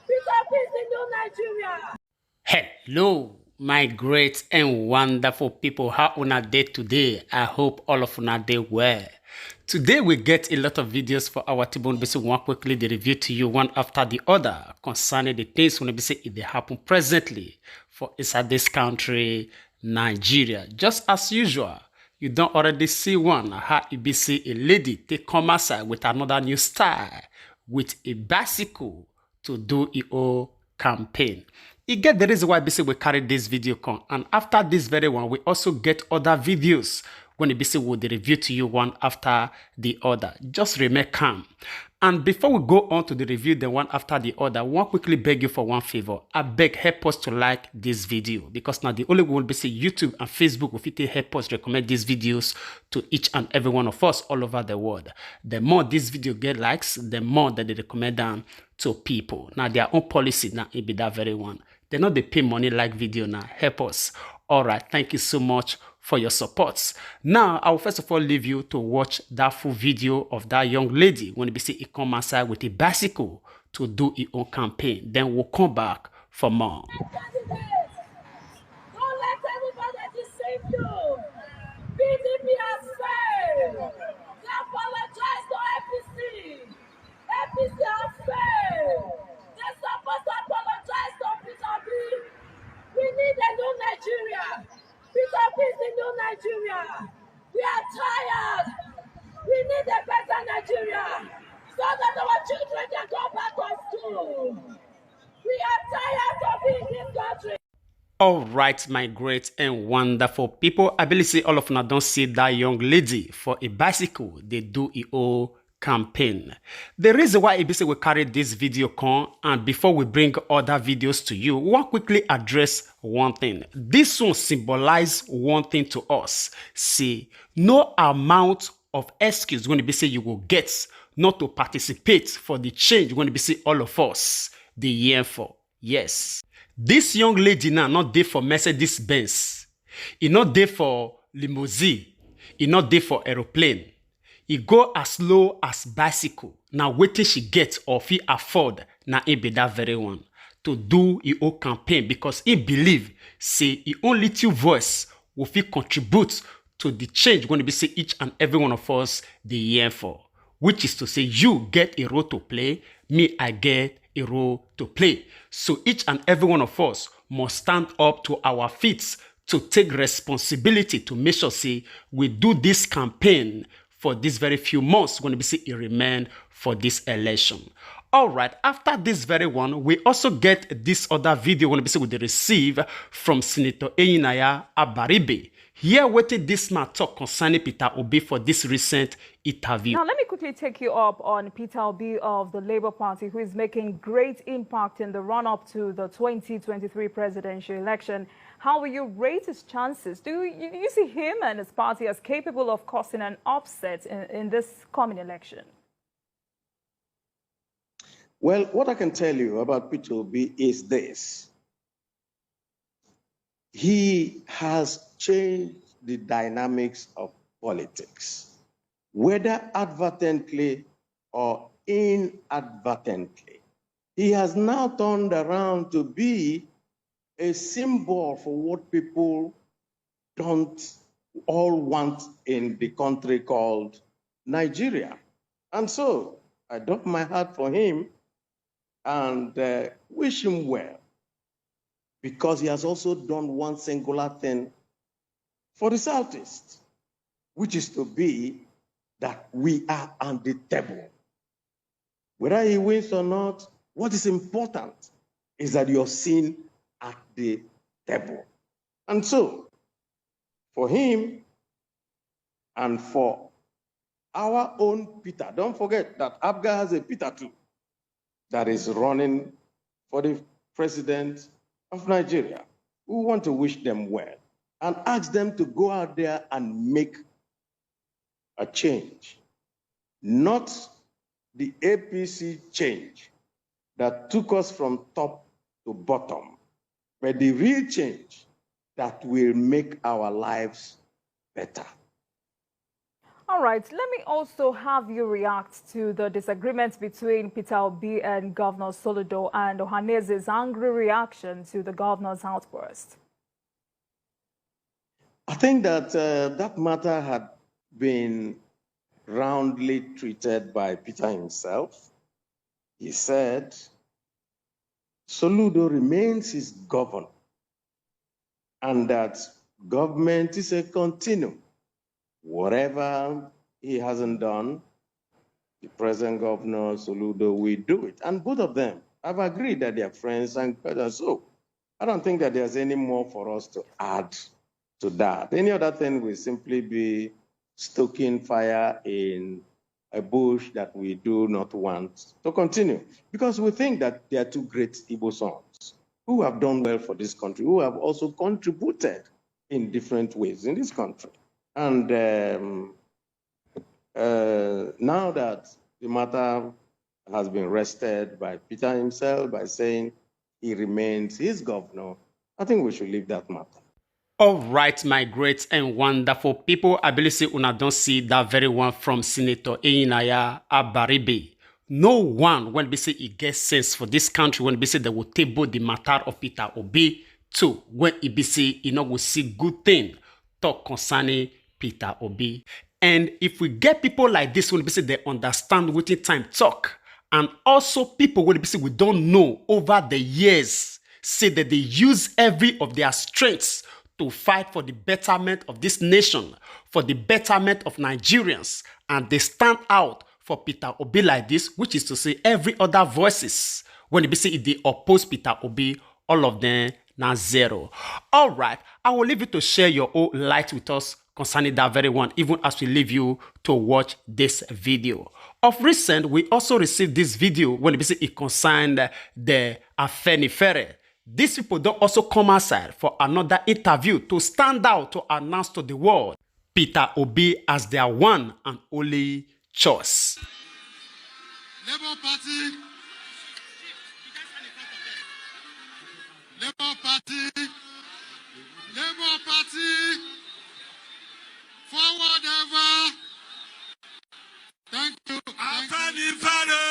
Because peace in New Nigeria. Hello, my great and wonderful people. How una day today? I hope all of una day well. Today we get a lot of videos for our T-Bone BC. One quickly the review to you one after the other concerning the things when BC if they happen presently for inside this country, Nigeria. Just as usual, you don't already see one how it be see a lady take come outside with another new style with a bicycle to do a whole campaign. You get the reason why BC we carry this video con, and after this very one, we also get other videos when BC will review to you one after the other. Just remain calm. And before we go on to the review the one after the other, I want quickly beg you for one favor. I beg help us to like this video because now the only one will be say YouTube and Facebook will fit help us recommend these videos to each and every one of us all over the world. The more this video get likes, the more that they recommend them to people. Now their own policy now it be that very one. They know they pay money like video now. Help us. All right. Thank you so much for your support. Now, I will first of all leave you to watch that full video of that young lady when we see it come outside with a bicycle to do her own campaign. Then we'll come back for more. Don't let anybody deceive you. PDP has failed. They apologize to APC. APC has failed. They're supposed to apologize to Peter B. We need a new Nigeria. Peter B is the new Nigeria. We are tired. We need a better Nigeria so that our children can go back to school. We are tired of being in this country. All right, my great and wonderful people. I believe see all of you don't see that young lady for a bicycle. They do a whole campaign. The reason why ABC will carry this video con and before we bring other videos to you, we want quickly address one thing. This one symbolize one thing to us. See, no amount of excuse going to be say you will get not to participate for the change going to be say all of us the year for. Yes. This young lady now not there for Mercedes Benz. He not there for limousine. He not there for aeroplane. He go as low as bicycle. Now waiting she get or he afford now he be that very one to do his own campaign because he believe say he own little voice will feel contribute to the change going to be say each and every one of us the year for. Which is to say you get a role to play, me I get a role to play. So each and every one of us must stand up to our feet to take responsibility to make sure say we do this campaign for this very few months going to be say it remain for this election. All right, after this very one, we also get this other video going to be say we receive from Senator Eyinaya Abaribe. Here, what did this man talk concerning Peter Obi for this recent interview? Now, let me quickly take you up on Peter Obi of the Labour Party, who is making great impact in the run-up to the 2023 presidential election. How will you rate his chances? Do you see him and his party as capable of causing an upset in this coming election? Well, what I can tell you about Peter Obi is this. He has changed the dynamics of politics, whether advertently or inadvertently. He has now turned around to be a symbol for what people don't all want in the country called Nigeria. And so I doff my heart for him and wish him well, because he has also done one singular thing for the Southeast, which is to be that we are on the table. Whether he wins or not, what is important is that you're seen at the table. And so, for him and for our own Peter, don't forget that Abga has a Peter too, that is running for the president of Nigeria. We want to wish them well and ask them to go out there and make a change. Not the APC change that took us from top to bottom, but the real change that will make our lives better. All right, let me also have you react to the disagreement between Peter Obi and Governor Soludo and Ohanese's angry reaction to the governor's outburst. I think that that matter had been roundly treated by Peter himself. He said, Soludo remains his governor, and that government is a continuum. Whatever he hasn't done, the present governor, Soludo, will do it. And both of them have agreed that they are friends and so I don't think that there's any more for us to add to that. Any other thing will simply be stoking fire in a bush that we do not want to continue. Because we think that there are two great Igbo sons who have done well for this country, who have also contributed in different ways in this country. And now that the matter has been rested by Peter himself by saying he remains his governor, I think we should leave that matter. All right, my great and wonderful people. I believe say una don't see that very one from Senator Eyinaya Abaribe. No one when we say it gets sense for this country when we say they will table the matter of Peter Obi to when it be say you know will see good thing talk concerning Peter Obi. And if we get people like this when we say they understand what time talk, and also people when we say we don't know over the years say that they use every of their strengths to fight for the betterment of this nation, for the betterment of Nigerians, and they stand out for Peter Obi like this, which is to say every other voices, when they say if they oppose Peter Obi, all of them now zero. All right, I will leave you to share your own light with us concerning that very one, even as we leave you to watch this video. Of recent, we also received this video when they say it concerned the Afenifere. These people don't also come outside for another interview to stand out to announce to the world Peter Obi as their one and only choice. Labour Party, Labour Party, Labour Party, forward ever. Thank you. Afenifere,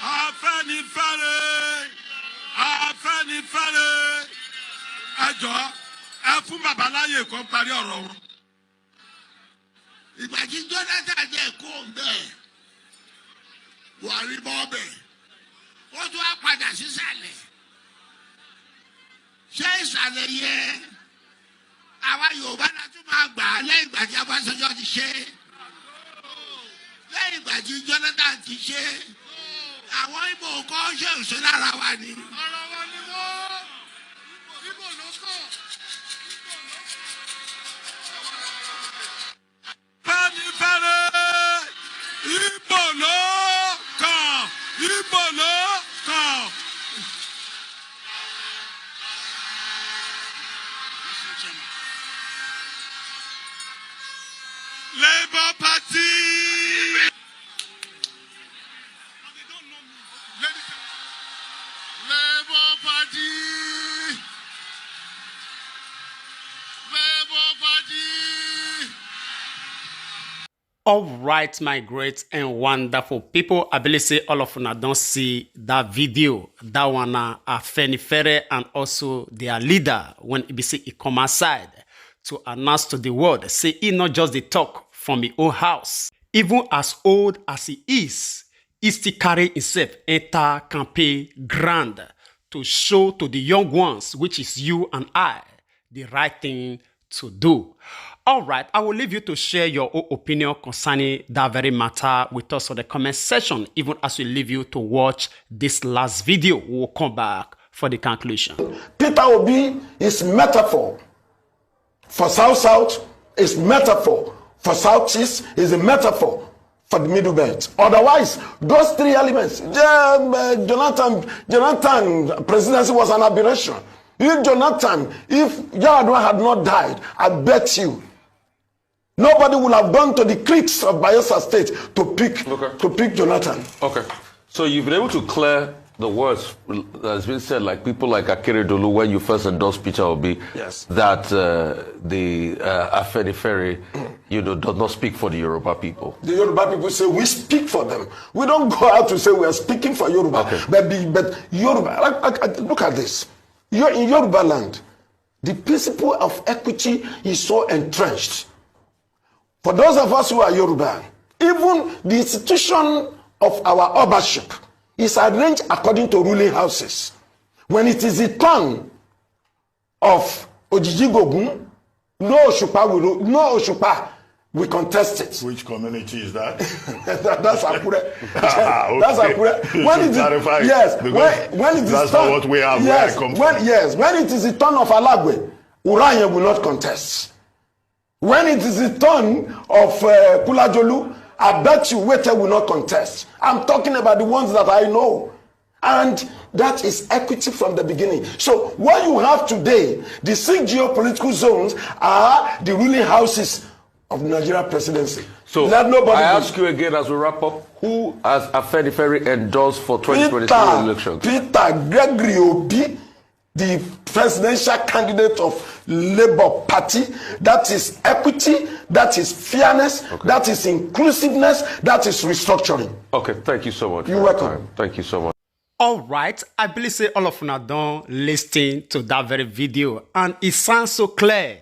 Afenifere. Afenifere ẹjọ́ ẹ fún bàbá láyè kan parí ọ̀rọ̀ wọn. Ìgbà tí Jonathan jẹ́ kó ń bẹ̀ Buhari bọ́ bẹ̀ ó tún á padà sísàlẹ̀. Ṣé ìsàlẹ̀ yẹ àwa Yorùbá náà tún máa gbà á lẹ́yìn ìgbà tí Ọbásanjọ́ ti ṣe lẹ́yìn ìgbà tí Jonathan ti ṣe. Àwọn Ìgbò kan ṣe òṣè lára wa ni. Ọ̀rọ̀ wa ni wọ́n. Ìgbò ló kọ̀. Afenifere, Ìgbò ló kàn. Ìgbò ló kàn. Labour Party. Labour Party, Labour Party. All right, my great and wonderful people. I believe say all of you don't see that video. That one Afenifere and also their leader when it be say he come outside to announce to the world. Say he not just the talk from his own house. Even as old as he still carry himself enter campaign grand to show to the young ones, which is you and I, the right thing to do. All right, I will leave you to share your own opinion concerning that very matter with us on the comment section, even as we leave you to watch this last video. We'll come back for the conclusion. Peter Obi is metaphor for South-South, is metaphor for South-East, is a metaphor for the middle belt. Otherwise, those three elements, Jonathan presidency was an aberration. If Yaradua had not died, I bet you, nobody would have gone to the creeks of Bayelsa State to pick Jonathan. Okay. So you've been able to clear the words that's been said, like people like Akeredolu, when you first endorsed Peter Obi, yes, that the Afenifere does not speak for the Yoruba people. The Yoruba people say we speak for them. We don't go out to say we are speaking for Yoruba. Okay. But Yoruba, look at this. You're in Yoruba land. The principle of equity is so entrenched. For those of us who are Yoruba, even the institution of our Obaship is arranged according to ruling houses. When it is the turn of Ojijigogun, no Oshupa we contest it. Which community is that? That's Akure. Okay. That's Akure. When it is, yes, when it is that's turn, not what we have. yes, Where I come from. Yes, when it is the turn of Alagwe, Uranye will not contest. When it is the turn of Kulajolu, I bet you Wete will not contest. I'm talking about the ones that I know. And that is equity from the beginning. So what you have today, the 6 geopolitical zones are the ruling houses of the Nigeria presidency. So let nobody I ask you again as we wrap up, who has Afenifere endorsed for 2023 elections? Peter Gregory Obi, the presidential candidate of Labour Party. That is equity, that is fairness, that is inclusiveness, that is restructuring. Okay, thank you so much. You're welcome. Thank you so much. All right, I believe say all of you don't listen to that very video, and it sounds so clear.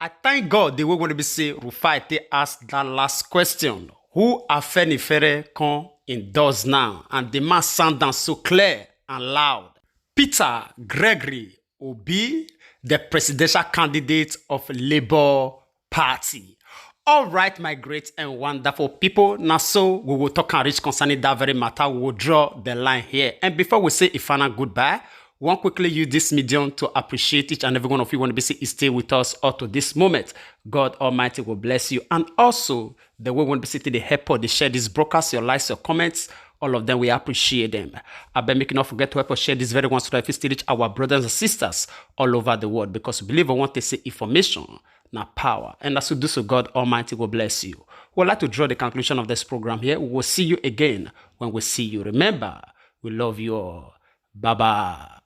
I thank God the way when we say Rufai they asked that last question. Who Afenifere can endorse now? And the man sounded so clear and loud. Peter Gregory Obi, the presidential candidate of Labour Party. All right, my great and wonderful people. Now, so we will talk and reach concerning that very matter. We will draw the line here. And before we say a final goodbye, we want quickly use this medium to appreciate each and every one of you want to be stay with us up to this moment. God Almighty will bless you. And also, the way we want to be sitting the help or the share this broadcast, your likes, your comments, all of them, we appreciate them. I beg make you not forget to help us share this very one so that we still reach our brothers and sisters all over the world. Because we believe we want to see information, not power. And as you do so, God Almighty will bless you. We'd like to draw the conclusion of this program here. We will see you again when we see you. Remember, we love you all. Bye-bye.